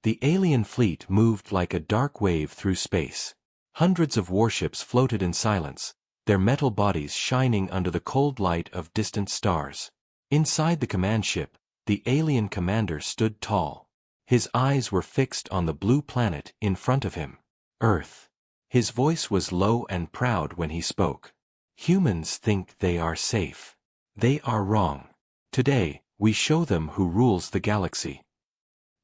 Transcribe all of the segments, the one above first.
The alien fleet moved like a dark wave through space. Hundreds of warships floated in silence, their metal bodies shining under the cold light of distant stars. Inside the command ship, the alien commander stood tall. His eyes were fixed on the blue planet in front of him. Earth. His voice was low and proud when he spoke. Humans think they are safe. They are wrong. Today, we show them who rules the galaxy.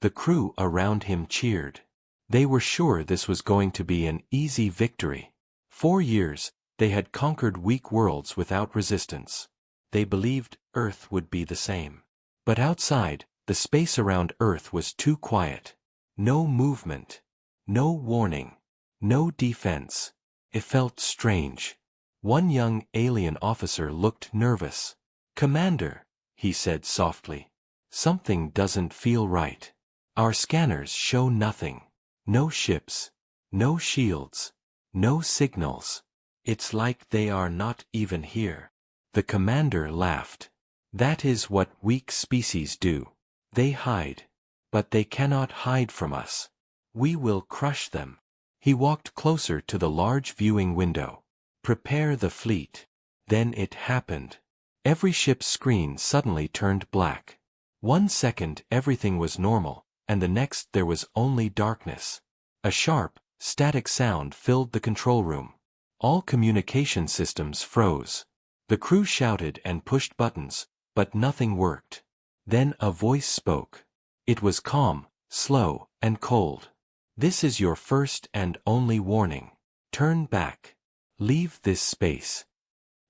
The crew around him cheered. They were sure this was going to be an easy victory. 4 years, they had conquered weak worlds without resistance. They believed Earth would be the same. But outside, the space around Earth was too quiet. No movement. No warning. No defense. It felt strange. One young alien officer looked nervous. "Commander," he said softly, "something doesn't feel right. Our scanners show nothing. No ships. No shields. No signals. It's like they are not even here." The commander laughed. "That is what weak species do. They hide. But they cannot hide from us. We will crush them." He walked closer to the large viewing window. "Prepare the fleet." Then it happened. Every ship's screen suddenly turned black. 1 second everything was normal, and the next there was only darkness. A sharp, static sound filled the control room. All communication systems froze. The crew shouted and pushed buttons, but nothing worked. Then a voice spoke. It was calm, slow, and cold. "This is your first and only warning. Turn back. Leave this space."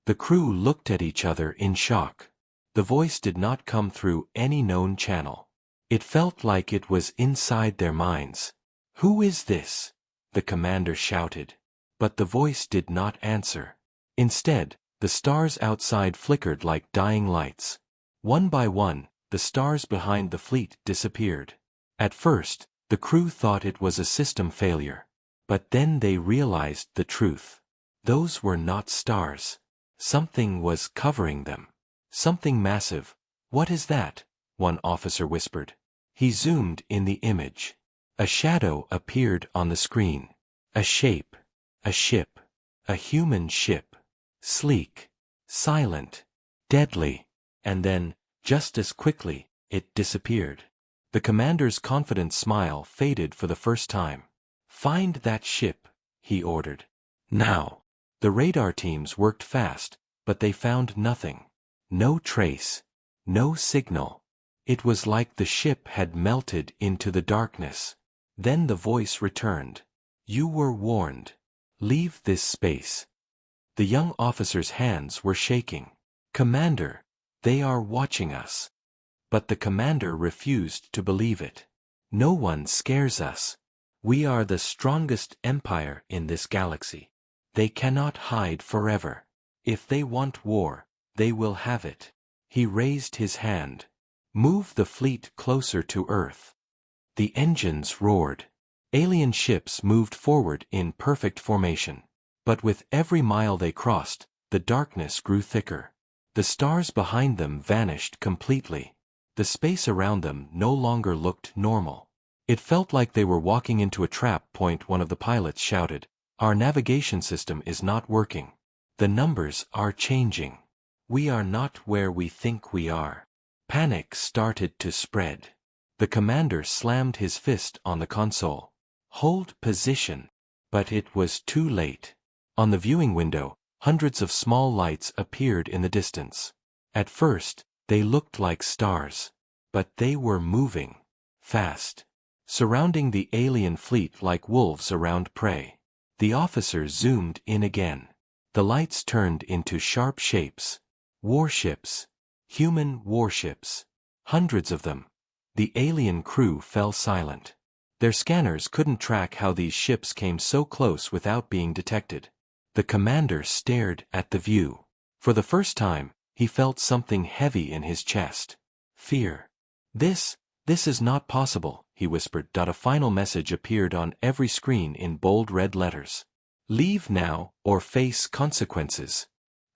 The crew looked at each other in shock. The voice did not come through any known channel. It felt like it was inside their minds. "Who is this?" the commander shouted. But the voice did not answer. Instead, the stars outside flickered like dying lights. One by one, the stars behind the fleet disappeared. At first, the crew thought it was a system failure. But then they realized the truth. Those were not stars. Something was covering them. Something massive. "What is that?" one officer whispered. He zoomed in the image. A shadow appeared on the screen. A shape. A ship. A human ship. Sleek. Silent. Deadly. And then, just as quickly, it disappeared. The commander's confident smile faded for the first time. "Find that ship," he ordered. "Now." The radar teams worked fast, but they found nothing. No trace. No signal. It was like the ship had melted into the darkness. Then the voice returned. "You were warned. Leave this space." The young officer's hands were shaking. "Commander, they are watching us." But the commander refused to believe it. "No one scares us. We are the strongest empire in this galaxy. They cannot hide forever. If they want war, they will have it." He raised his hand. "Move the fleet closer to Earth." The engines roared. Alien ships moved forward in perfect formation. But with every mile they crossed, the darkness grew thicker. The stars behind them vanished completely. The space around them no longer looked normal. It felt like they were walking into a trap. One of the pilots shouted, "Our navigation system is not working. The numbers are changing. We are not where we think we are." Panic started to spread. The commander slammed his fist on the console. "Hold position." But it was too late. On the viewing window, hundreds of small lights appeared in the distance. At first, they looked like stars. But they were moving. Fast. Surrounding the alien fleet like wolves around prey. The officer zoomed in again. The lights turned into sharp shapes. Warships. Human warships. Hundreds of them. The alien crew fell silent. Their scanners couldn't track how these ships came so close without being detected. The commander stared at the view. For the first time, he felt something heavy in his chest. Fear. This is not possible," he whispered. A final message appeared on every screen in bold red letters. "Leave now, or face consequences."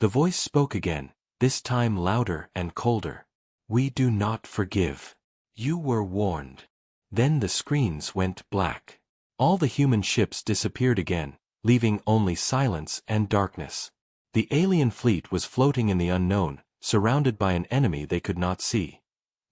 The voice spoke again, this time louder and colder. "We do not forgive. You were warned." Then the screens went black. All the human ships disappeared again, leaving only silence and darkness. The alien fleet was floating in the unknown, surrounded by an enemy they could not see.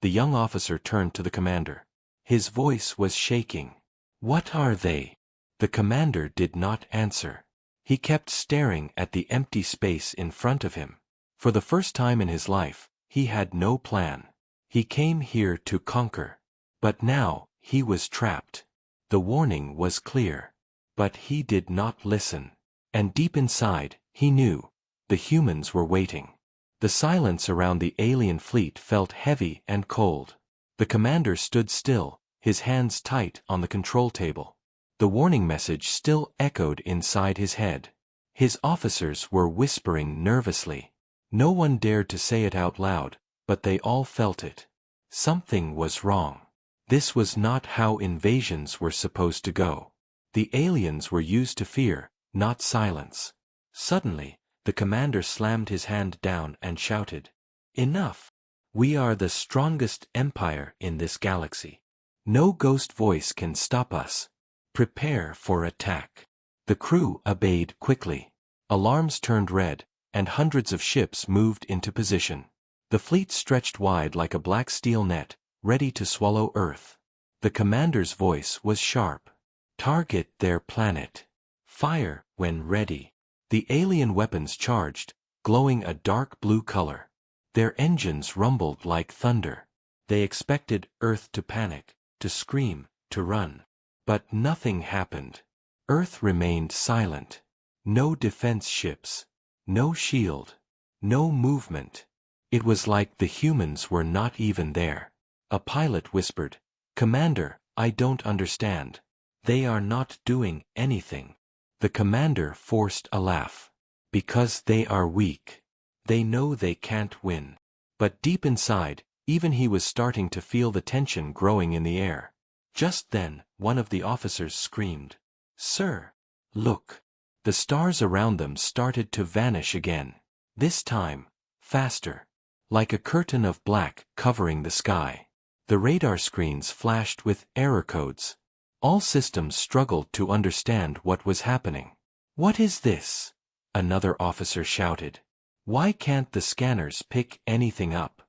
The young officer turned to the commander. His voice was shaking. "What are they?" The commander did not answer. He kept staring at the empty space in front of him. For the first time in his life, he had no plan. He came here to conquer. But now, he was trapped. The warning was clear. But he did not listen. And deep inside, he knew. The humans were waiting. The silence around the alien fleet felt heavy and cold. The commander stood still, his hands tight on the control table. The warning message still echoed inside his head. His officers were whispering nervously. No one dared to say it out loud, but they all felt it. Something was wrong. This was not how invasions were supposed to go. The aliens were used to fear, not silence. Suddenly, the commander slammed his hand down and shouted, "Enough! We are the strongest empire in this galaxy. No ghost voice can stop us. Prepare for attack." The crew obeyed quickly. Alarms turned red, and hundreds of ships moved into position. The fleet stretched wide like a black steel net, ready to swallow Earth. The commander's voice was sharp. "Target their planet. Fire when ready." The alien weapons charged, glowing a dark blue color. Their engines rumbled like thunder. They expected Earth to panic, to scream, to run. But nothing happened. Earth remained silent. No defense ships. No shield. No movement. It was like the humans were not even there. A pilot whispered, "Commander, I don't understand. They are not doing anything." The commander forced a laugh. "Because they are weak. They know they can't win." But deep inside, even he was starting to feel the tension growing in the air. Just then, one of the officers screamed, "Sir! Look!" The stars around them started to vanish again. This time, faster. Like a curtain of black covering the sky. The radar screens flashed with error codes. All systems struggled to understand what was happening. "What is this?" another officer shouted. "Why can't the scanners pick anything up?"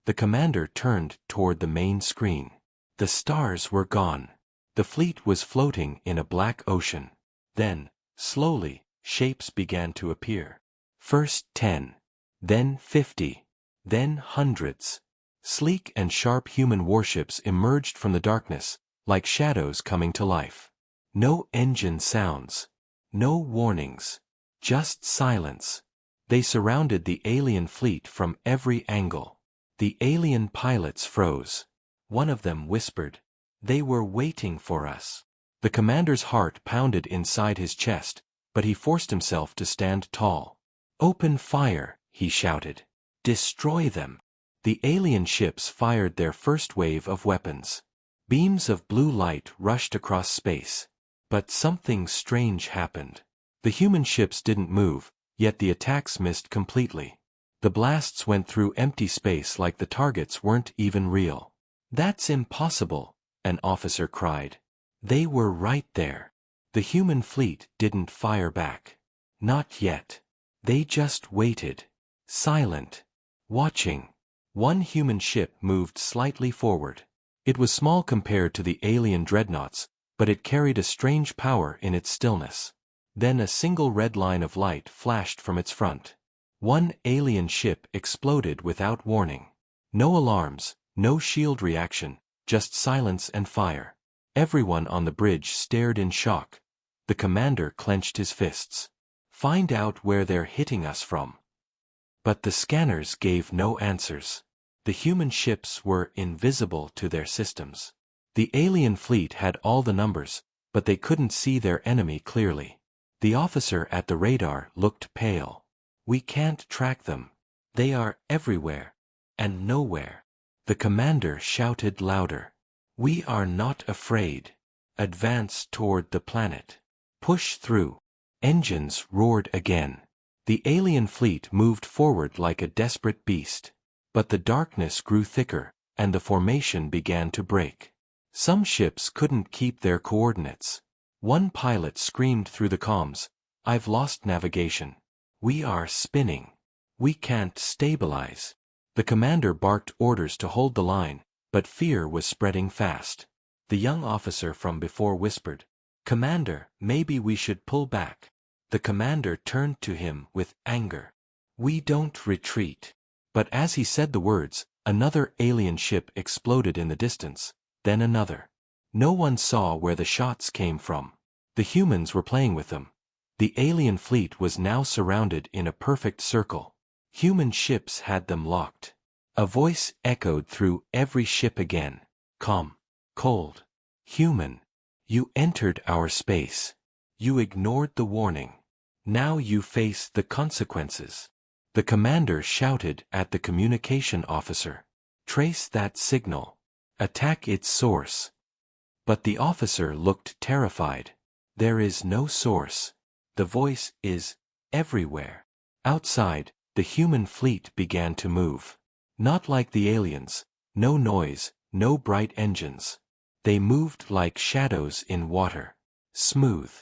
The commander turned toward the main screen. The stars were gone. The fleet was floating in a black ocean. Then, slowly, shapes began to appear. First 10. Then 50. Then hundreds. Sleek and sharp human warships emerged from the darkness, like shadows coming to life. No engine sounds. No warnings. Just silence. They surrounded the alien fleet from every angle. The alien pilots froze. One of them whispered, "They were waiting for us." The commander's heart pounded inside his chest, but he forced himself to stand tall. "Open fire," he shouted. "Destroy them." The alien ships fired their first wave of weapons. Beams of blue light rushed across space. But something strange happened. The human ships didn't move, yet the attacks missed completely. The blasts went through empty space like the targets weren't even real. "That's impossible," an officer cried. "They were right there." The human fleet didn't fire back. Not yet. They just waited. Silent. Watching. One human ship moved slightly forward. It was small compared to the alien dreadnoughts, but it carried a strange power in its stillness. Then a single red line of light flashed from its front. One alien ship exploded without warning. No alarms, no shield reaction, just silence and fire. Everyone on the bridge stared in shock. The commander clenched his fists. "Find out where they're hitting us from." But the scanners gave no answers. The human ships were invisible to their systems. The alien fleet had all the numbers, but they couldn't see their enemy clearly. The officer at the radar looked pale. "We can't track them. They are everywhere. And nowhere." The commander shouted louder. "We are not afraid. Advance toward the planet. Push through." Engines roared again. The alien fleet moved forward like a desperate beast. But the darkness grew thicker, and the formation began to break. Some ships couldn't keep their coordinates. One pilot screamed through the comms, "I've lost navigation. We are spinning. We can't stabilize." The commander barked orders to hold the line, but fear was spreading fast. The young officer from before whispered, "Commander, maybe we should pull back." The commander turned to him with anger. "We don't retreat." But as he said the words, another alien ship exploded in the distance, then another. No one saw where the shots came from. The humans were playing with them. The alien fleet was now surrounded in a perfect circle. Human ships had them locked. A voice echoed through every ship again. "Calm. Cold. Human. You entered our space. You ignored the warning. Now you face the consequences." The commander shouted at the communication officer, "Trace that signal. Attack its source." But the officer looked terrified. "There is no source. The voice is everywhere." Outside, the human fleet began to move. Not like the aliens, no noise, no bright engines. They moved like shadows in water. Smooth.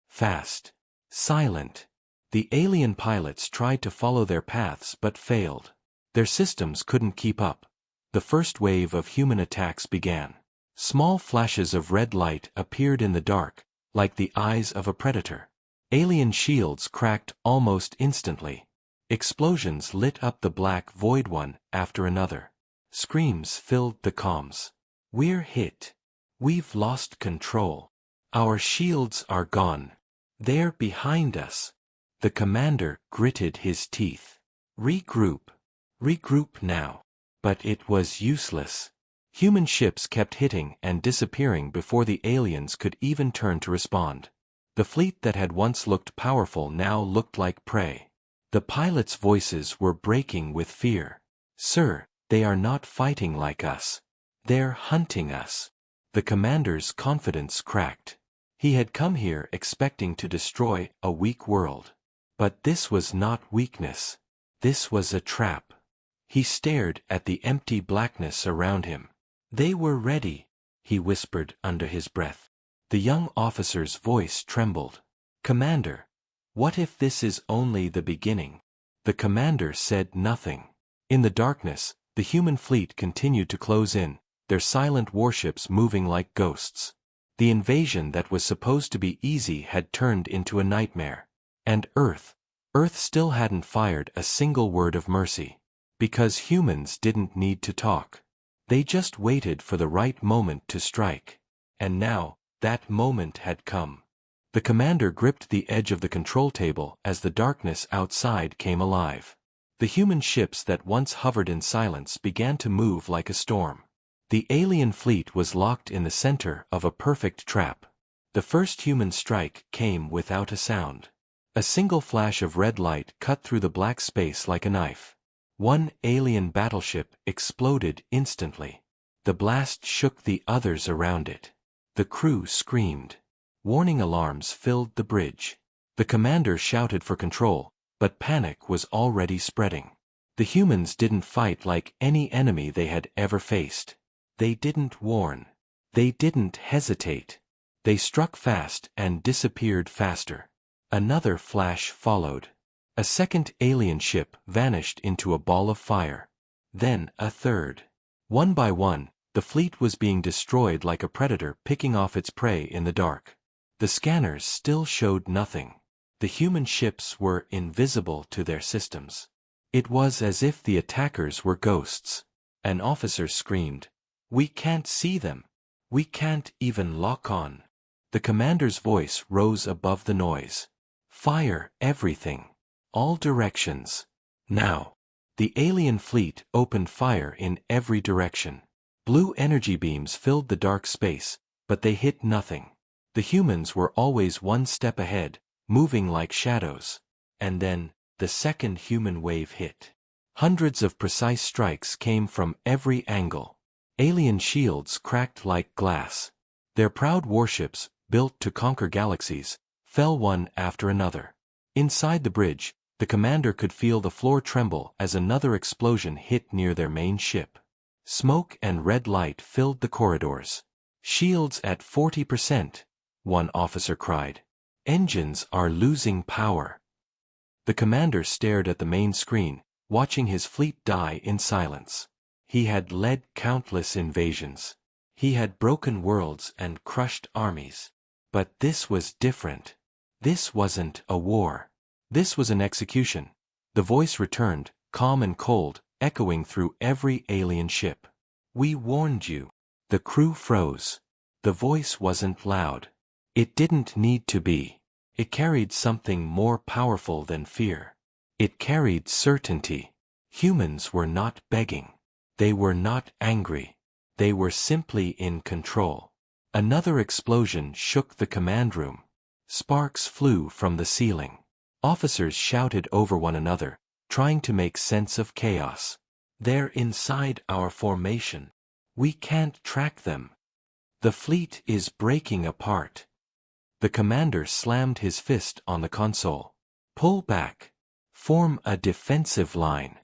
Fast. Silent. The alien pilots tried to follow their paths but failed. Their systems couldn't keep up. The first wave of human attacks began. Small flashes of red light appeared in the dark, like the eyes of a predator. Alien shields cracked almost instantly. Explosions lit up the black void one after another. Screams filled the comms. "We're hit. We've lost control. Our shields are gone. They're behind us." The commander gritted his teeth. "Regroup. Regroup now." But it was useless. Human ships kept hitting and disappearing before the aliens could even turn to respond. The fleet that had once looked powerful now looked like prey. The pilots' voices were breaking with fear. "Sir, they are not fighting like us. They're hunting us." The commander's confidence cracked. He had come here expecting to destroy a weak world. But this was not weakness. This was a trap. He stared at the empty blackness around him. "They were ready," he whispered under his breath. The young officer's voice trembled. "Commander, what if this is only the beginning?" The commander said nothing. In the darkness, the human fleet continued to close in, their silent warships moving like ghosts. The invasion that was supposed to be easy had turned into a nightmare. And Earth still hadn't fired a single word of mercy. Because humans didn't need to talk. They just waited for the right moment to strike. And now, that moment had come. The commander gripped the edge of the control table as the darkness outside came alive. The human ships that once hovered in silence began to move like a storm. The alien fleet was locked in the center of a perfect trap. The first human strike came without a sound. A single flash of red light cut through the black space like a knife. One alien battleship exploded instantly. The blast shook the others around it. The crew screamed. Warning alarms filled the bridge. The commander shouted for control, but panic was already spreading. The humans didn't fight like any enemy they had ever faced. They didn't warn. They didn't hesitate. They struck fast and disappeared faster. Another flash followed. A second alien ship vanished into a ball of fire. Then a third. One by one, the fleet was being destroyed like a predator picking off its prey in the dark. The scanners still showed nothing. The human ships were invisible to their systems. It was as if the attackers were ghosts. An officer screamed, "We can't see them. We can't even lock on." The commander's voice rose above the noise. "Fire everything. All directions. Now." The alien fleet opened fire in every direction. Blue energy beams filled the dark space, but they hit nothing. The humans were always one step ahead, moving like shadows. And then, the second human wave hit. Hundreds of precise strikes came from every angle. Alien shields cracked like glass. Their proud warships, built to conquer galaxies, fell one after another. Inside the bridge, the commander could feel the floor tremble as another explosion hit near their main ship. Smoke and red light filled the corridors. Shields at 40%, one officer cried. Engines are losing power. The commander stared at the main screen, watching his fleet die in silence. He had led countless invasions. He had broken worlds and crushed armies. But this was different. This wasn't a war. This was an execution. The voice returned, calm and cold, echoing through every alien ship. We warned you. The crew froze. The voice wasn't loud. It didn't need to be. It carried something more powerful than fear. It carried certainty. Humans were not begging. They were not angry. They were simply in control. Another explosion shook the command room. Sparks flew from the ceiling. Officers shouted over one another, trying to make sense of chaos. They're inside our formation. We can't track them. The fleet is breaking apart. The commander slammed his fist on the console. Pull back. Form a defensive line.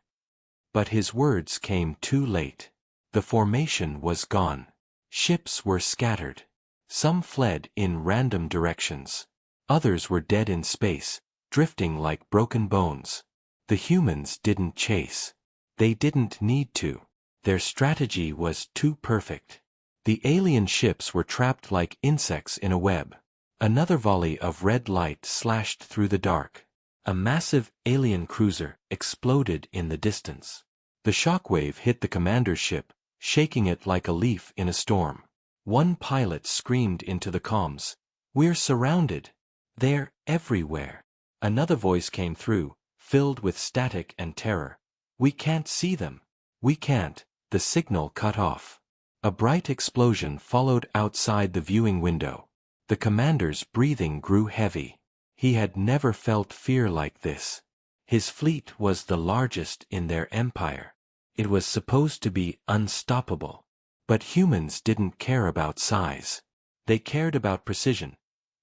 But his words came too late. The formation was gone. Ships were scattered. Some fled in random directions. Others were dead in space, drifting like broken bones. The humans didn't chase. They didn't need to. Their strategy was too perfect. The alien ships were trapped like insects in a web. Another volley of red light slashed through the dark. A massive alien cruiser exploded in the distance. The shockwave hit the commander's ship, shaking it like a leaf in a storm. One pilot screamed into the comms. We're surrounded. They're everywhere. Another voice came through, filled with static and terror. We can't see them. We can't. The signal cut off. A bright explosion followed outside the viewing window. The commander's breathing grew heavy. He had never felt fear like this. His fleet was the largest in their empire. It was supposed to be unstoppable. But humans didn't care about size. They cared about precision.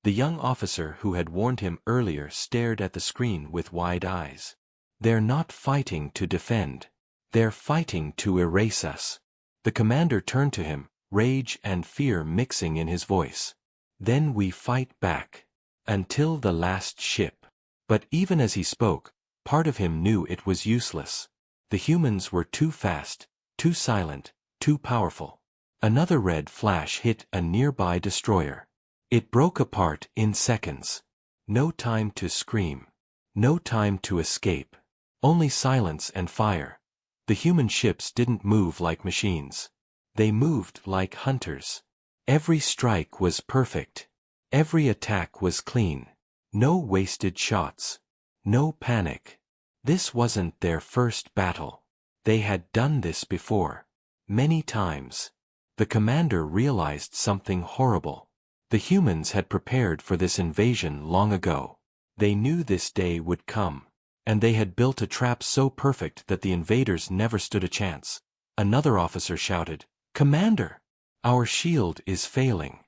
The young officer who had warned him earlier stared at the screen with wide eyes. They're not fighting to defend. They're fighting to erase us. The commander turned to him, rage and fear mixing in his voice. Then we fight back. Until the last ship. But even as he spoke, part of him knew it was useless. The humans were too fast, too silent, too powerful. Another red flash hit a nearby destroyer. It broke apart in seconds. No time to scream. No time to escape. Only silence and fire. The human ships didn't move like machines. They moved like hunters. Every strike was perfect. Every attack was clean. No wasted shots. No panic. This wasn't their first battle. They had done this before. Many times. The commander realized something horrible. The humans had prepared for this invasion long ago. They knew this day would come. And they had built a trap so perfect that the invaders never stood a chance. Another officer shouted, "Commander! Our shield is failing."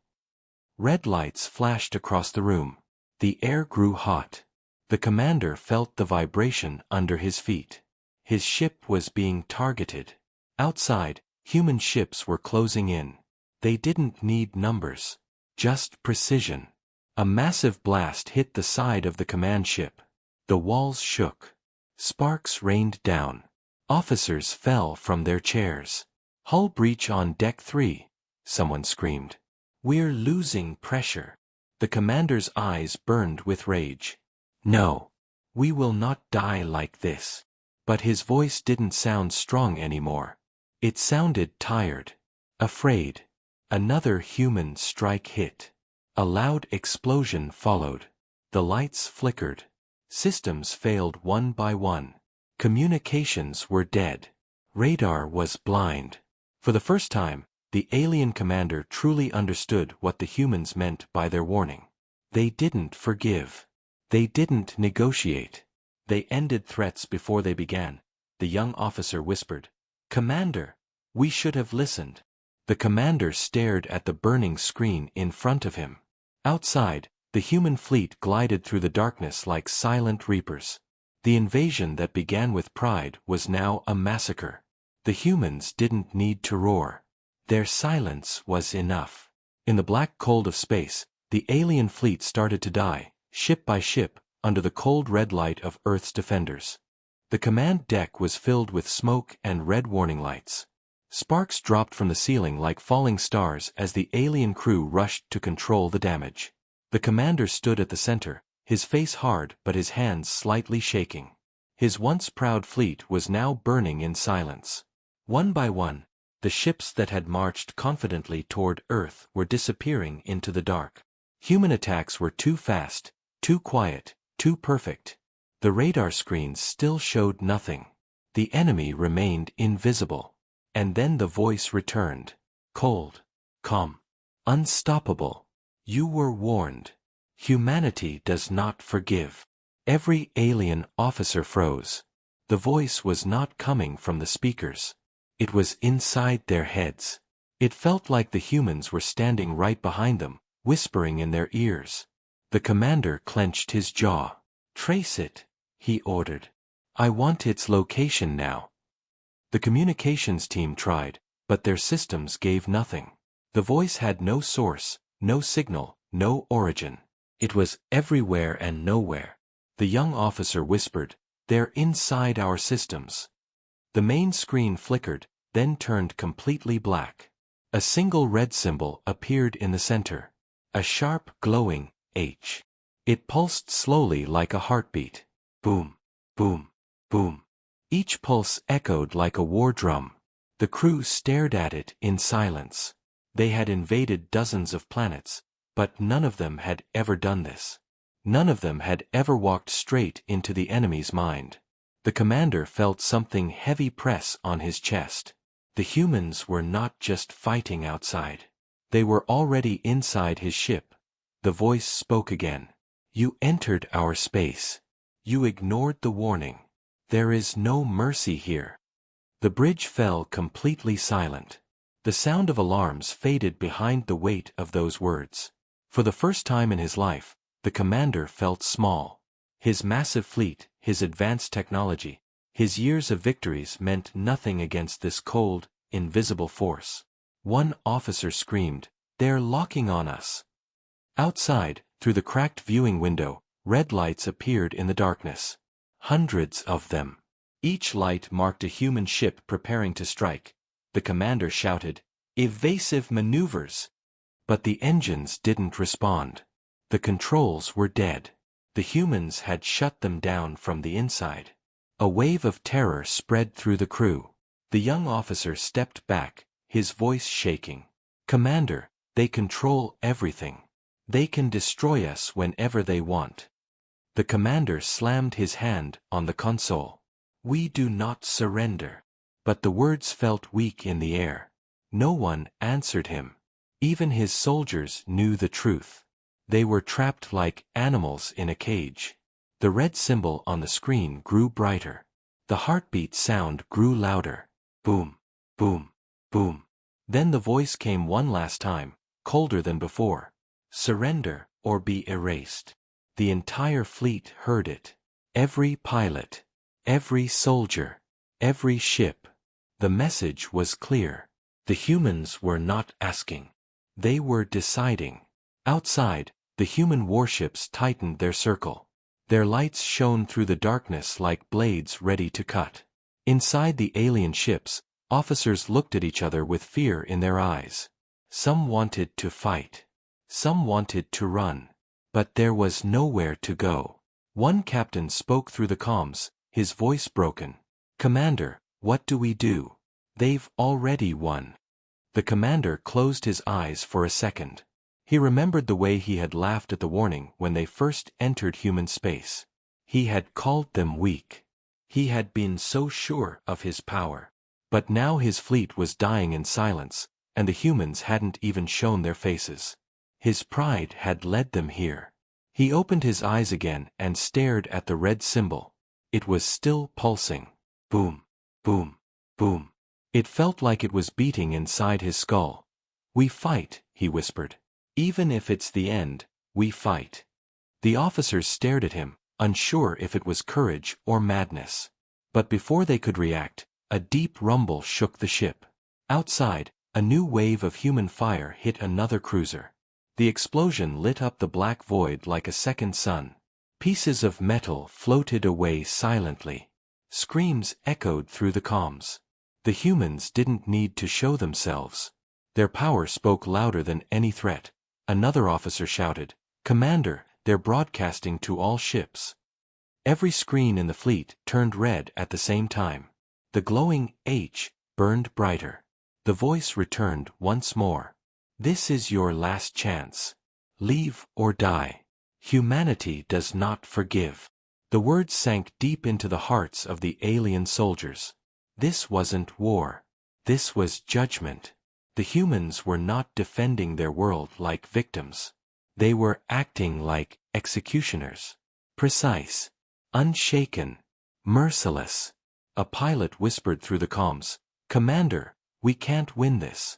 Red lights flashed across the room. The air grew hot. The commander felt the vibration under his feet. His ship was being targeted. Outside, human ships were closing in. They didn't need numbers. Just precision. A massive blast hit the side of the command ship. The walls shook. Sparks rained down. Officers fell from their chairs. "Hull breach on deck 3, someone screamed. "We're losing pressure." The commander's eyes burned with rage. "No. We will not die like this." But his voice didn't sound strong anymore. It sounded tired. Afraid. Another human strike hit. A loud explosion followed. The lights flickered. Systems failed one by one. Communications were dead. Radar was blind. For the first time, the alien commander truly understood what the humans meant by their warning. They didn't forgive. They didn't negotiate. They ended threats before they began. The young officer whispered, "Commander, we should have listened." The commander stared at the burning screen in front of him. Outside, the human fleet glided through the darkness like silent reapers. The invasion that began with pride was now a massacre. The humans didn't need to roar. Their silence was enough. In the black cold of space, the alien fleet started to die, ship by ship, under the cold red light of Earth's defenders. The command deck was filled with smoke and red warning lights. Sparks dropped from the ceiling like falling stars as the alien crew rushed to control the damage. The commander stood at the center, his face hard but his hands slightly shaking. His once proud fleet was now burning in silence. One by one, the ships that had marched confidently toward Earth were disappearing into the dark. Human attacks were too fast, too quiet, too perfect. The radar screens still showed nothing. The enemy remained invisible. And then the voice returned. Cold. Calm. Unstoppable. You were warned. Humanity does not forgive. Every alien officer froze. The voice was not coming from the speakers. It was inside their heads. It felt like the humans were standing right behind them, whispering in their ears. The commander clenched his jaw. Trace it, he ordered. I want its location now. The communications team tried, but their systems gave nothing. The voice had no source, no signal, no origin. It was everywhere and nowhere. The young officer whispered, "They're inside our systems." The main screen flickered, then turned completely black. A single red symbol appeared in the center. A sharp, glowing H. It pulsed slowly like a heartbeat. Boom, boom, boom. Each pulse echoed like a war drum. The crew stared at it in silence. They had invaded dozens of planets, but none of them had ever done this. None of them had ever walked straight into the enemy's mind. The commander felt something heavy press on his chest. The humans were not just fighting outside. They were already inside his ship. The voice spoke again. You entered our space. You ignored the warning. There is no mercy here. The bridge fell completely silent. The sound of alarms faded behind the weight of those words. For the first time in his life, the commander felt small. His massive fleet, his advanced technology, his years of victories meant nothing against this cold, invisible force. One officer screamed, "They're locking on us." Outside, through the cracked viewing window, red lights appeared in the darkness. Hundreds of them. Each light marked a human ship preparing to strike. The commander shouted, "Evasive maneuvers!" But the engines didn't respond. The controls were dead. The humans had shut them down from the inside. A wave of terror spread through the crew. The young officer stepped back, his voice shaking. "Commander, they control everything. They can destroy us whenever they want." The commander slammed his hand on the console. "We do not surrender." But the words felt weak in the air. No one answered him. Even his soldiers knew the truth. They were trapped like animals in a cage. The red symbol on the screen grew brighter. The heartbeat sound grew louder. Boom, boom, boom. Then the voice came one last time, colder than before. "Surrender, or be erased." The entire fleet heard it. Every pilot. Every soldier. Every ship. The message was clear. The humans were not asking. They were deciding. Outside, the human warships tightened their circle. Their lights shone through the darkness like blades ready to cut. Inside the alien ships, officers looked at each other with fear in their eyes. Some wanted to fight. Some wanted to run. But there was nowhere to go. One captain spoke through the comms, his voice broken. "Commander, what do we do? They've already won." The commander closed his eyes for a second. He remembered the way he had laughed at the warning when they first entered human space. He had called them weak. He had been so sure of his power. But now his fleet was dying in silence, and the humans hadn't even shown their faces. His pride had led them here. He opened his eyes again and stared at the red symbol. It was still pulsing. Boom, boom, boom. It felt like it was beating inside his skull. "We fight," he whispered. "Even if it's the end, we fight." The officers stared at him, unsure if it was courage or madness. But before they could react, a deep rumble shook the ship. Outside, A new wave of human fire hit another cruiser. The explosion lit up the black void like a second sun. Pieces of metal floated away silently. Screams echoed through the comms. The humans didn't need to show themselves. Their power spoke louder than any threat. Another officer shouted, "Commander, they're broadcasting to all ships." Every screen in the fleet turned red at the same time. The glowing H burned brighter. The voice returned once more. "This is your last chance. Leave or die. Humanity does not forgive." The words sank deep into the hearts of the alien soldiers. This wasn't war. This was judgment. The humans were not defending their world like victims. They were acting like executioners. Precise. Unshaken. Merciless. A pilot whispered through the comms, "Commander, we can't win this."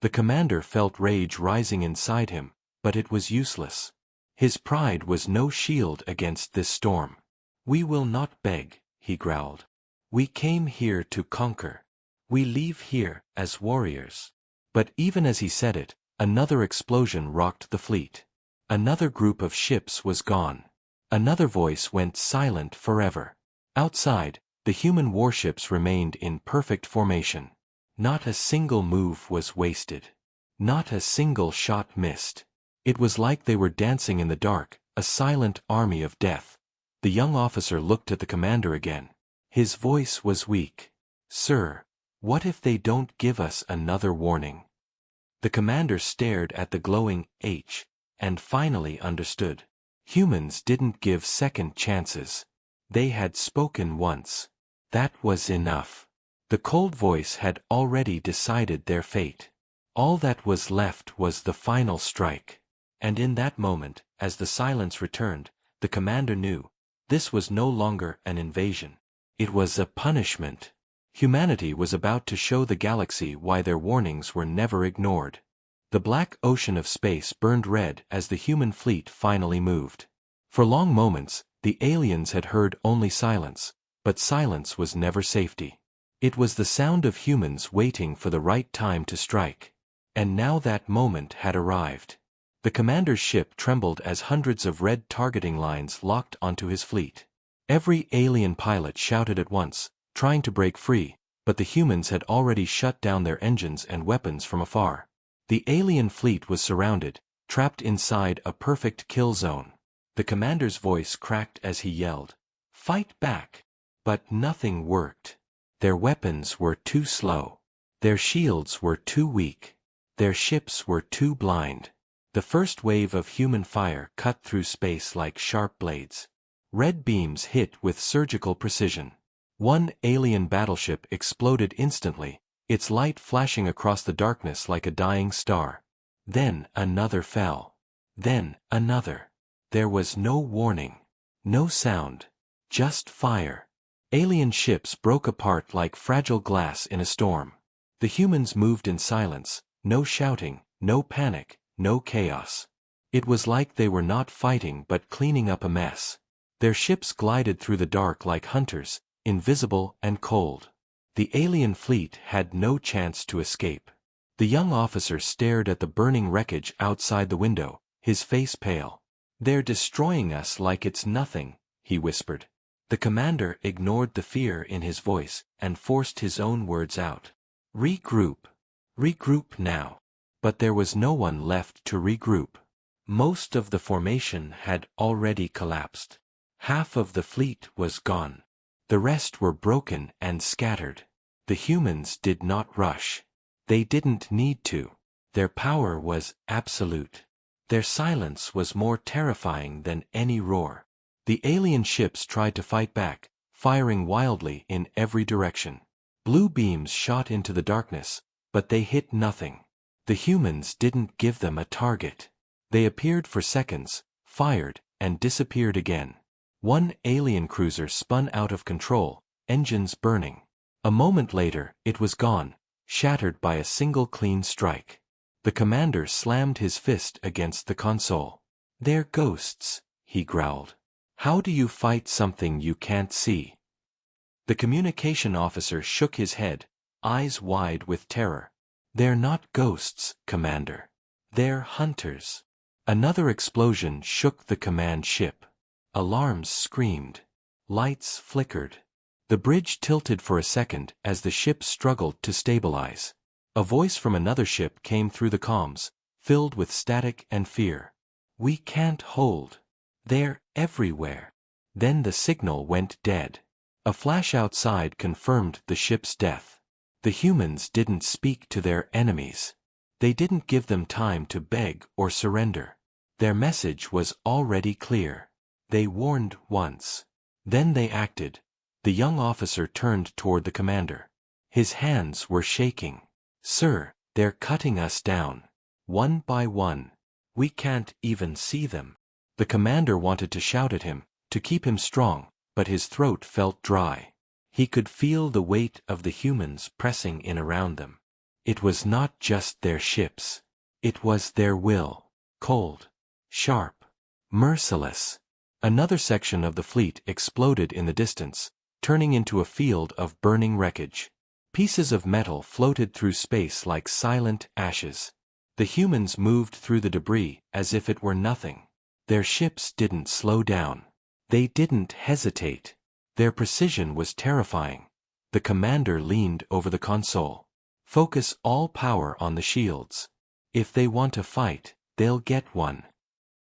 The commander felt rage rising inside him, but it was useless. His pride was no shield against this storm. "We will not beg," he growled. "We came here to conquer. We leave here as warriors." But even as he said it, another explosion rocked the fleet. Another group of ships was gone. Another voice went silent forever. Outside, the human warships remained in perfect formation. Not a single move was wasted. Not a single shot missed. It was like they were dancing in the dark, a silent army of death. The young officer looked at the commander again. His voice was weak. "Sir, what if they don't give us another warning?" The commander stared at the glowing H, and finally understood. Humans didn't give second chances. They had spoken once. That was enough. The cold voice had already decided their fate. All that was left was the final strike. And in that moment, as the silence returned, the commander knew. This was no longer an invasion. It was a punishment. Humanity was about to show the galaxy why their warnings were never ignored. The black ocean of space burned red as the human fleet finally moved. For long moments, the aliens had heard only silence, but silence was never safety. It was the sound of humans waiting for the right time to strike. And now that moment had arrived. The commander's ship trembled as hundreds of red targeting lines locked onto his fleet. Every alien pilot shouted at once, trying to break free, but the humans had already shut down their engines and weapons from afar. The alien fleet was surrounded, trapped inside a perfect kill zone. The commander's voice cracked as he yelled, "Fight back!" But nothing worked. Their weapons were too slow. Their shields were too weak. Their ships were too blind. The first wave of human fire cut through space like sharp blades. Red beams hit with surgical precision. One alien battleship exploded instantly, its light flashing across the darkness like a dying star. Then another fell. Then another. There was no warning. No sound. Just fire. Alien ships broke apart like fragile glass in a storm. The humans moved in silence, no shouting, no panic, no chaos. It was like they were not fighting but cleaning up a mess. Their ships glided through the dark like hunters, invisible and cold. The alien fleet had no chance to escape. The young officer stared at the burning wreckage outside the window, his face pale. "They're destroying us like it's nothing," he whispered. The commander ignored the fear in his voice and forced his own words out. "Regroup. Regroup now." But there was no one left to regroup. Most of the formation had already collapsed. Half of the fleet was gone. The rest were broken and scattered. The humans did not rush. They didn't need to. Their power was absolute. Their silence was more terrifying than any roar. The alien ships tried to fight back, firing wildly in every direction. Blue beams shot into the darkness, but they hit nothing. The humans didn't give them a target. They appeared for seconds, fired, and disappeared again. One alien cruiser spun out of control, engines burning. A moment later, it was gone, shattered by a single clean strike. The commander slammed his fist against the console. "They're ghosts," he growled. "How do you fight something you can't see?" The communication officer shook his head, eyes wide with terror. "They're not ghosts, Commander. They're hunters." Another explosion shook the command ship. Alarms screamed. Lights flickered. The bridge tilted for a second as the ship struggled to stabilize. A voice from another ship came through the comms, filled with static and fear. "We can't hold. They're everywhere." Then the signal went dead. A flash outside confirmed the ship's death. The humans didn't speak to their enemies. They didn't give them time to beg or surrender. Their message was already clear. They warned once. Then they acted. The young officer turned toward the commander. His hands were shaking. "Sir, they're cutting us down. One by one. We can't even see them." The commander wanted to shout at him, to keep him strong, but his throat felt dry. He could feel the weight of the humans pressing in around them. It was not just their ships. It was their will. Cold. Sharp. Merciless. Another section of the fleet exploded in the distance, turning into a field of burning wreckage. Pieces of metal floated through space like silent ashes. The humans moved through the debris as if it were nothing. Their ships didn't slow down. They didn't hesitate. Their precision was terrifying. The commander leaned over the console. "Focus all power on the shields. If they want to fight, they'll get one."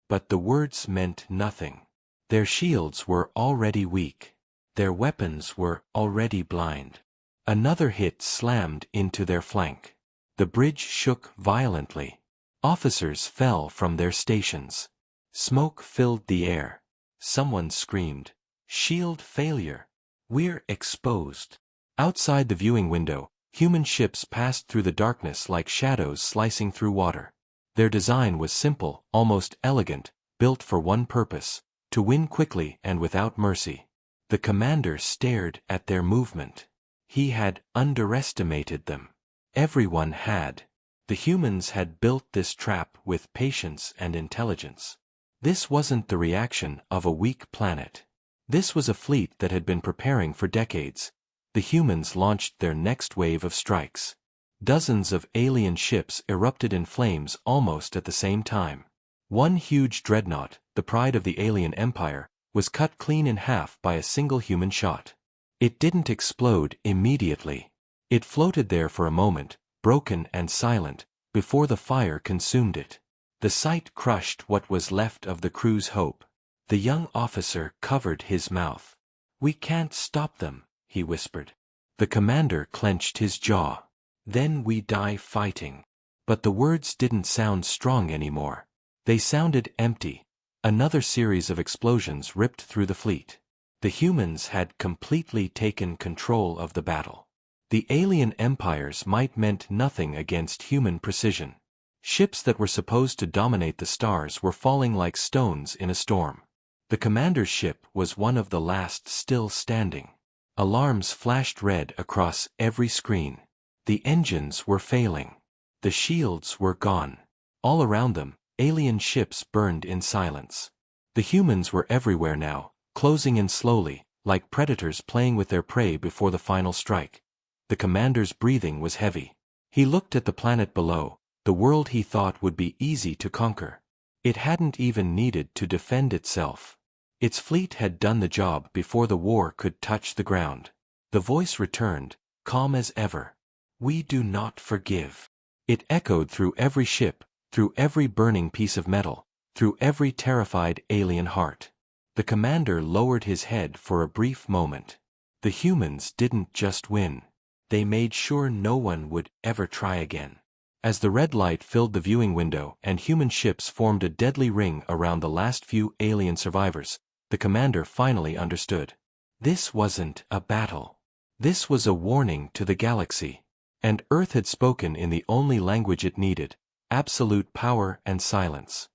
But the words meant nothing. Their shields were already weak. Their weapons were already blind. Another hit slammed into their flank. The bridge shook violently. Officers fell from their stations. Smoke filled the air. Someone screamed, "Shield failure. We're exposed." Outside the viewing window, human ships passed through the darkness like shadows slicing through water. Their design was simple, almost elegant, built for one purpose: to win quickly and without mercy. The commander stared at their movement. He had underestimated them. Everyone had. The humans had built this trap with patience and intelligence. This wasn't the reaction of a weak planet. This was a fleet that had been preparing for decades. The humans launched their next wave of strikes. Dozens of alien ships erupted in flames almost at the same time. One huge dreadnought, the pride of the alien empire, was cut clean in half by a single human shot. It didn't explode immediately. It floated there for a moment, broken and silent, before the fire consumed it. The sight crushed what was left of the crew's hope. The young officer covered his mouth. "We can't stop them," he whispered. The commander clenched his jaw. "Then we die fighting." But the words didn't sound strong anymore. They sounded empty. Another series of explosions ripped through the fleet. The humans had completely taken control of the battle. The alien empires might meant nothing against human precision. Ships that were supposed to dominate the stars were falling like stones in a storm. The commander's ship was one of the last still standing. Alarms flashed red across every screen. The engines were failing. The shields were gone. All around them, alien ships burned in silence. The humans were everywhere now, closing in slowly, like predators playing with their prey before the final strike. The commander's breathing was heavy. He looked at the planet below, the world he thought would be easy to conquer. It hadn't even needed to defend itself. Its fleet had done the job before the war could touch the ground. The voice returned, calm as ever. "We do not forgive." It echoed through every ship, through every burning piece of metal, through every terrified alien heart. The commander lowered his head for a brief moment. The humans didn't just win. They made sure no one would ever try again. As the red light filled the viewing window and human ships formed a deadly ring around the last few alien survivors, the commander finally understood. This wasn't a battle. This was a warning to the galaxy. And Earth had spoken in the only language it needed: absolute power and silence.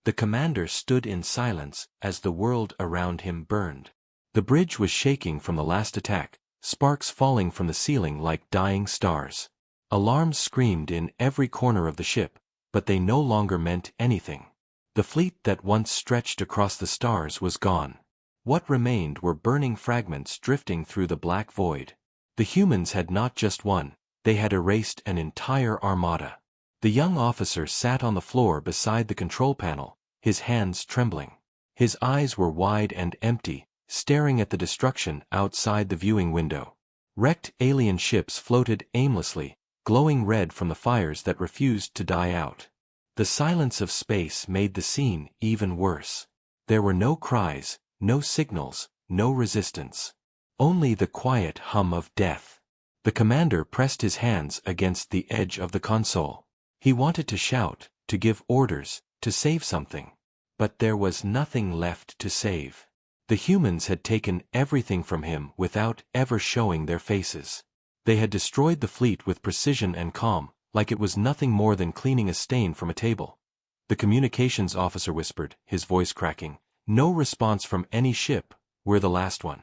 The commander stood in silence as the world around him burned. The bridge was shaking from the last attack, sparks falling from the ceiling like dying stars. Alarms screamed in every corner of the ship, but they no longer meant anything. The fleet that once stretched across the stars was gone. What remained were burning fragments drifting through the black void. The humans had not just won, They had erased an entire armada. The young officer sat on the floor beside the control panel, his hands trembling. His eyes were wide and empty, staring at the destruction outside the viewing window. Wrecked alien ships floated aimlessly, glowing red from the fires that refused to die out. The silence of space made the scene even worse. There were no cries, no signals, no resistance. Only the quiet hum of death. The commander pressed his hands against the edge of the console. He wanted to shout, to give orders, to save something. But there was nothing left to save. The humans had taken everything from him without ever showing their faces. They had destroyed the fleet with precision and calm, like it was nothing more than cleaning a stain from a table. The communications officer whispered, his voice cracking, "No response from any ship, we're the last one."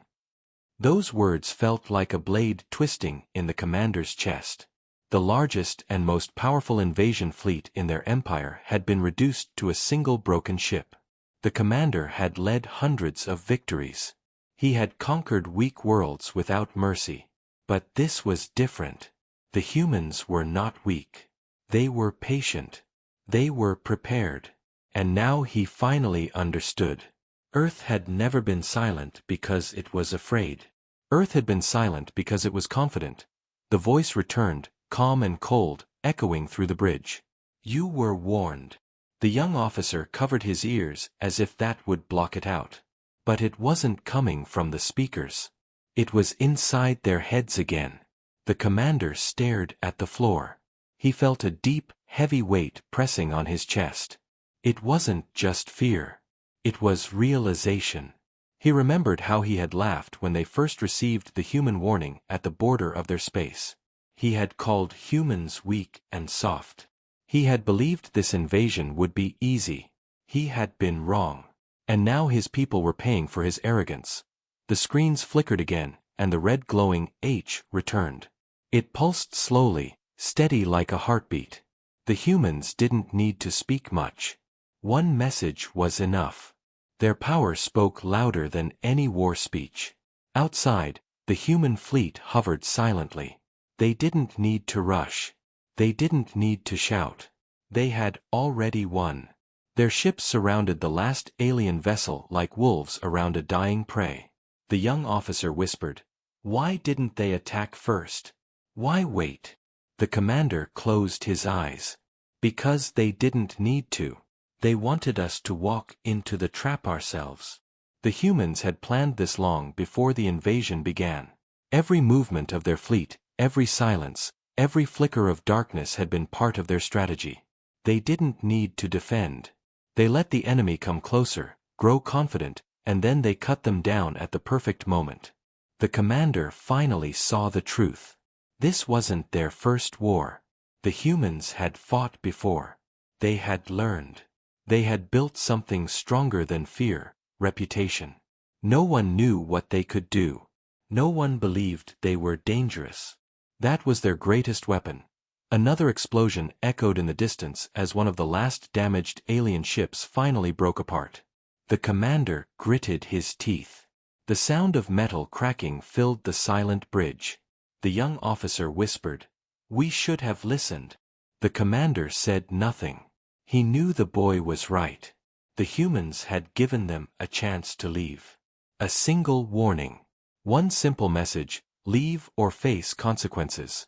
Those words felt like a blade twisting in the commander's chest. The largest and most powerful invasion fleet in their empire had been reduced to a single broken ship. The commander had led hundreds of victories. He had conquered weak worlds without mercy. But this was different. The humans were not weak. They were patient. They were prepared. And now he finally understood. Earth had never been silent because it was afraid. Earth had been silent because it was confident. The voice returned, calm and cold, echoing through the bridge. "You were warned." The young officer covered his ears as if that would block it out. But it wasn't coming from the speakers. It was inside their heads again. The commander stared at the floor. He felt a deep, heavy weight pressing on his chest. It wasn't just fear. It was realization. He remembered how he had laughed when they first received the human warning at the border of their space. He had called humans weak and soft. He had believed this invasion would be easy. He had been wrong. And now his people were paying for his arrogance. The screens flickered again, and the red glowing H returned. It pulsed slowly, steady like a heartbeat. The humans didn't need to speak much. One message was enough. Their power spoke louder than any war speech. Outside, the human fleet hovered silently. They didn't need to rush. They didn't need to shout. They had already won. Their ships surrounded the last alien vessel like wolves around a dying prey. The young officer whispered, "Why didn't they attack first? Why wait?" The commander closed his eyes. "Because they didn't need to. They wanted us to walk into the trap ourselves." The humans had planned this long before the invasion began. Every movement of their fleet, every silence, every flicker of darkness had been part of their strategy. They didn't need to defend. They let the enemy come closer, grow confident, and then they cut them down at the perfect moment. The commander finally saw the truth. This wasn't their first war. The humans had fought before. They had learned. They had built something stronger than fear, reputation. No one knew what they could do. No one believed they were dangerous. That was their greatest weapon. Another explosion echoed in the distance as one of the last damaged alien ships finally broke apart. The commander gritted his teeth. The sound of metal cracking filled the silent bridge. The young officer whispered, "We should have listened." The commander said nothing. He knew the boy was right. The humans had given them a chance to leave. A single warning. One simple message, leave or face consequences.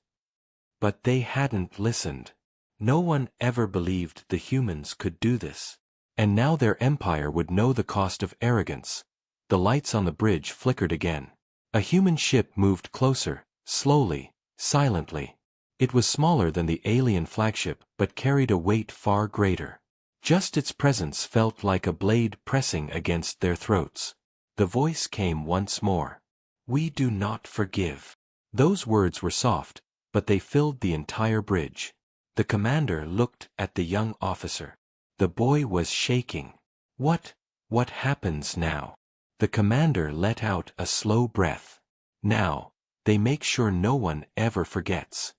But they hadn't listened. No one ever believed the humans could do this. And now their empire would know the cost of arrogance. The lights on the bridge flickered again. A human ship moved closer, slowly, silently. It was smaller than the alien flagship but carried a weight far greater. Just its presence felt like a blade pressing against their throats. The voice came once more. "We do not forgive." Those words were soft, but they filled the entire bridge. The commander looked at the young officer. The boy was shaking. What happens now?" The commander let out a slow breath. "Now, they make sure no one ever forgets."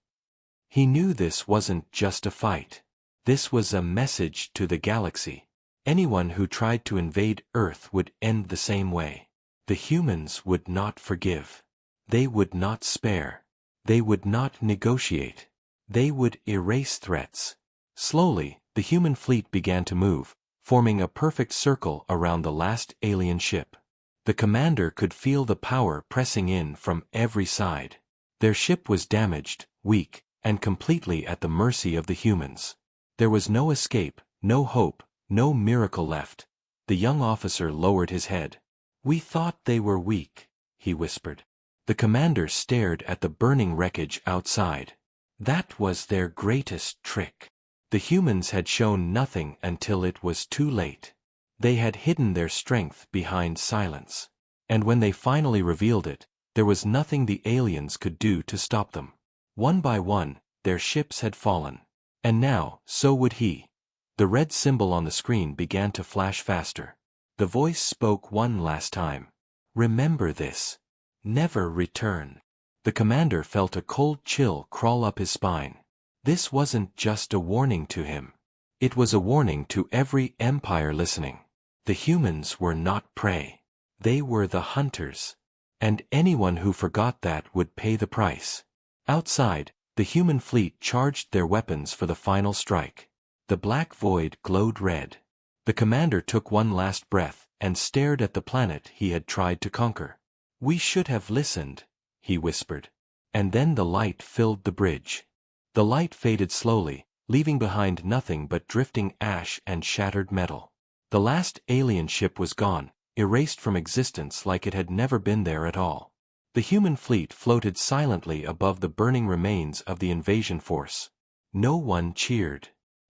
He knew this wasn't just a fight. This was a message to the galaxy. Anyone who tried to invade Earth would end the same way. The humans would not forgive. They would not spare. They would not negotiate. They would erase threats. Slowly, the human fleet began to move, forming a perfect circle around the last alien ship. The commander could feel the power pressing in from every side. Their ship was damaged, weak, and completely at the mercy of the humans. There was no escape, no hope, no miracle left. The young officer lowered his head. "We thought they were weak," he whispered. The commander stared at the burning wreckage outside. That was their greatest trick. The humans had shown nothing until it was too late. They had hidden their strength behind silence. And when they finally revealed it, there was nothing the aliens could do to stop them. One by one, their ships had fallen. And now, so would he. The red symbol on the screen began to flash faster. The voice spoke one last time. "Remember this. Never return." The commander felt a cold chill crawl up his spine. This wasn't just a warning to him. It was a warning to every empire listening. The humans were not prey. They were the hunters. And anyone who forgot that would pay the price. Outside, the human fleet charged their weapons for the final strike. The black void glowed red. The commander took one last breath and stared at the planet he had tried to conquer. "We should have listened," he whispered. And then the light filled the bridge. The light faded slowly, leaving behind nothing but drifting ash and shattered metal. The last alien ship was gone, erased from existence like it had never been there at all. The human fleet floated silently above the burning remains of the invasion force. No one cheered.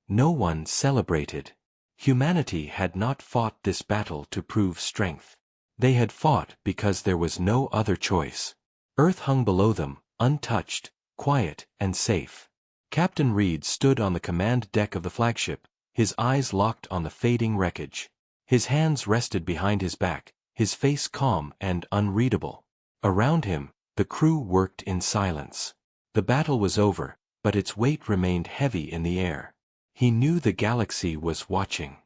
No one celebrated. Humanity had not fought this battle to prove strength. They had fought because there was no other choice. Earth hung below them, untouched, quiet, and safe. Captain Reed stood on the command deck of the flagship, his eyes locked on the fading wreckage. His hands rested behind his back, his face calm and unreadable. Around him, the crew worked in silence. The battle was over, but its weight remained heavy in the air. He knew the galaxy was watching.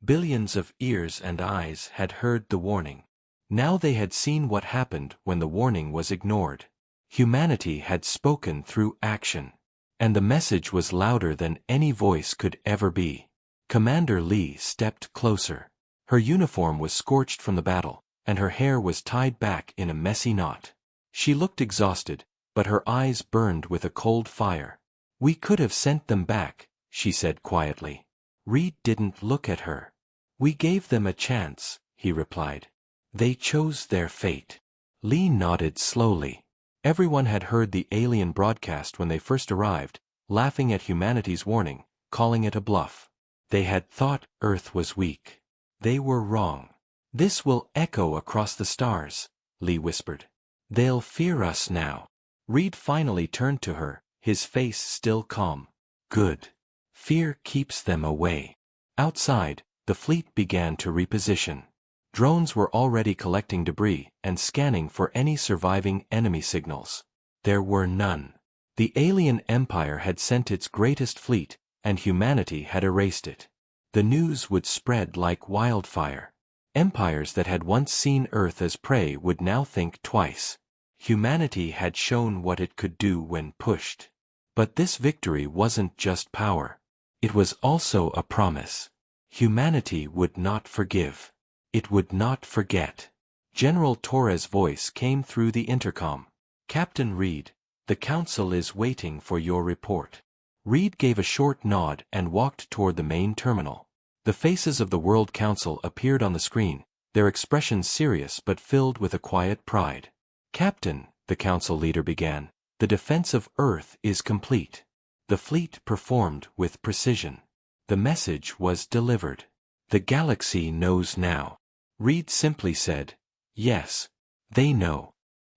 Billions of ears and eyes had heard the warning. Now they had seen what happened when the warning was ignored. Humanity had spoken through action. And the message was louder than any voice could ever be. Commander Lee stepped closer. Her uniform was scorched from the battle, and her hair was tied back in a messy knot. She looked exhausted, but her eyes burned with a cold fire. "We could have sent them back," she said quietly. Reed didn't look at her. "We gave them a chance," he replied. "They chose their fate." Lee nodded slowly. Everyone had heard the alien broadcast when they first arrived, laughing at humanity's warning, calling it a bluff. They had thought Earth was weak. They were wrong. "This will echo across the stars," Lee whispered. "They'll fear us now." Reed finally turned to her, his face still calm. "Good. Fear keeps them away." Outside, the fleet began to reposition. Drones were already collecting debris and scanning for any surviving enemy signals. There were none. The alien empire had sent its greatest fleet, and humanity had erased it. The news would spread like wildfire. Empires that had once seen Earth as prey would now think twice. Humanity had shown what it could do when pushed. But this victory wasn't just power. It was also a promise. Humanity would not forgive. It would not forget. General Torres' voice came through the intercom. "Captain Reed, the Council is waiting for your report." Reed gave a short nod and walked toward the main terminal. The faces of the World Council appeared on the screen, their expressions serious but filled with a quiet pride. "Captain," the Council leader began, "the defense of Earth is complete." The fleet performed with precision. The message was delivered. "The galaxy knows now." Reed simply said, "Yes, they know."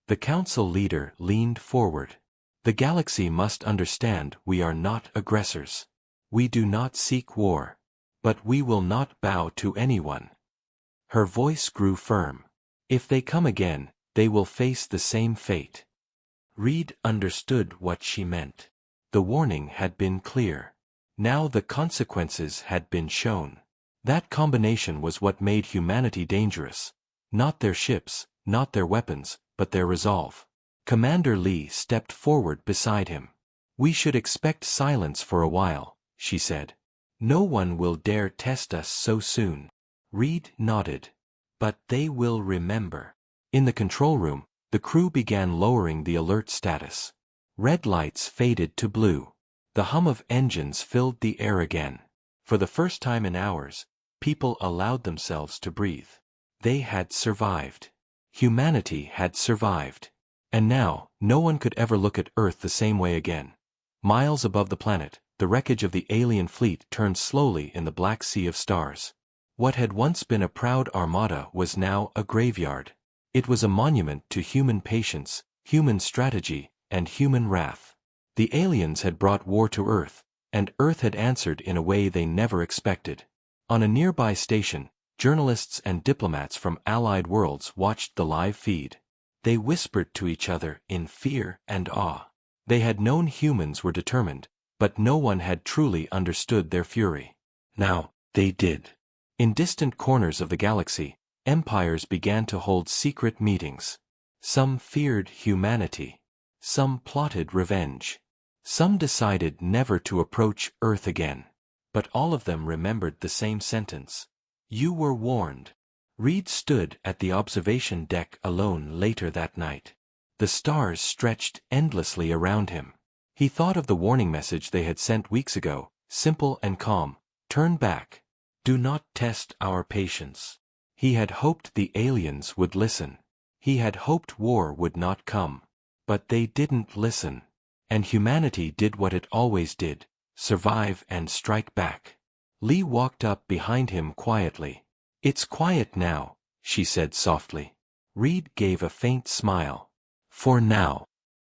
The Council leader leaned forward. "The galaxy must understand we are not aggressors. We do not seek war. But we will not bow to anyone." Her voice grew firm. "If they come again, they will face the same fate." Reed understood what she meant. The warning had been clear. Now the consequences had been shown. That combination was what made humanity dangerous. Not their ships, not their weapons, but their resolve. Commander Lee stepped forward beside him. "We should expect silence for a while," she said. "No one will dare test us so soon." Reed nodded. "But they will remember." In the control room, the crew began lowering the alert status. Red lights faded to blue. The hum of engines filled the air again. For the first time in hours, people allowed themselves to breathe. They had survived. Humanity had survived. And now, no one could ever look at Earth the same way again. Miles above the planet, the wreckage of the alien fleet turned slowly in the black sea of stars. What had once been a proud armada was now a graveyard. It was a monument to human patience, human strategy, and human wrath. The aliens had brought war to Earth, and Earth had answered in a way they never expected. On a nearby station, journalists and diplomats from allied worlds watched the live feed. They whispered to each other in fear and awe. They had known humans were determined, but no one had truly understood their fury. Now, they did. In distant corners of the galaxy, empires began to hold secret meetings. Some feared humanity. Some plotted revenge. Some decided never to approach Earth again. But all of them remembered the same sentence. "You were warned." Reed stood at the observation deck alone later that night. The stars stretched endlessly around him. He thought of the warning message they had sent weeks ago, simple and calm: "Turn back. Do not test our patience." He had hoped the aliens would listen. He had hoped war would not come. But they didn't listen. And humanity did what it always did: survive and strike back. Lee walked up behind him quietly. "It's quiet now," she said softly. Reed gave a faint smile. "For now."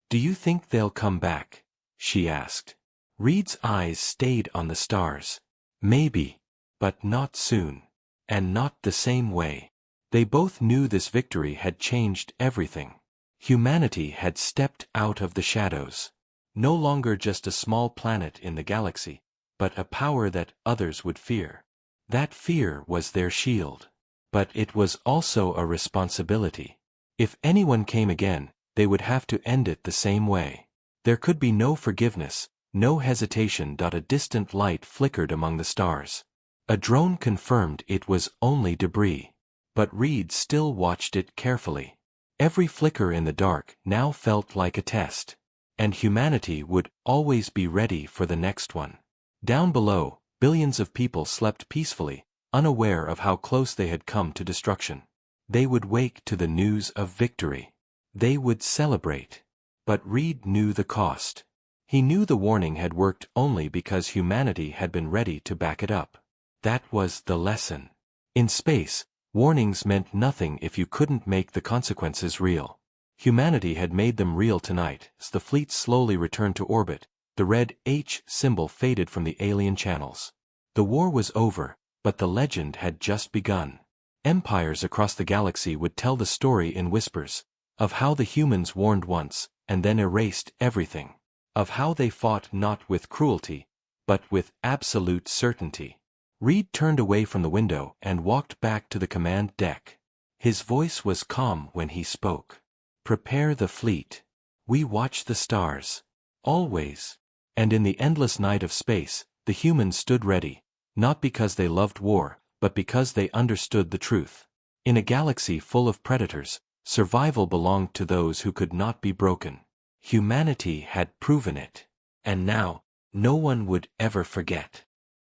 "Do you think they'll come back?" she asked. Reed's eyes stayed on the stars. "Maybe. But not soon. And not the same way." They both knew this victory had changed everything. Humanity had stepped out of the shadows. No longer just a small planet in the galaxy, but a power that others would fear. That fear was their shield. But it was also a responsibility. If anyone came again, they would have to end it the same way. There could be no forgiveness, no hesitation. A distant light flickered among the stars. A drone confirmed it was only debris. But Reed still watched it carefully. Every flicker in the dark now felt like a test. And humanity would always be ready for the next one. Down below, billions of people slept peacefully, unaware of how close they had come to destruction. They would wake to the news of victory. They would celebrate. But Reed knew the cost. He knew the warning had worked only because humanity had been ready to back it up. That was the lesson. In space, warnings meant nothing if you couldn't make the consequences real. Humanity had made them real tonight. As the fleet slowly returned to orbit, the red H symbol faded from the alien channels. The war was over, but the legend had just begun. Empires across the galaxy would tell the story in whispers, of how the humans warned once, and then erased everything. Of how they fought not with cruelty, but with absolute certainty. Reed turned away from the window and walked back to the command deck. His voice was calm when he spoke. "Prepare the fleet. We watch the stars. Always." And in the endless night of space, the humans stood ready, not because they loved war, but because they understood the truth. In a galaxy full of predators, survival belonged to those who could not be broken. Humanity had proven it. And now, no one would ever forget.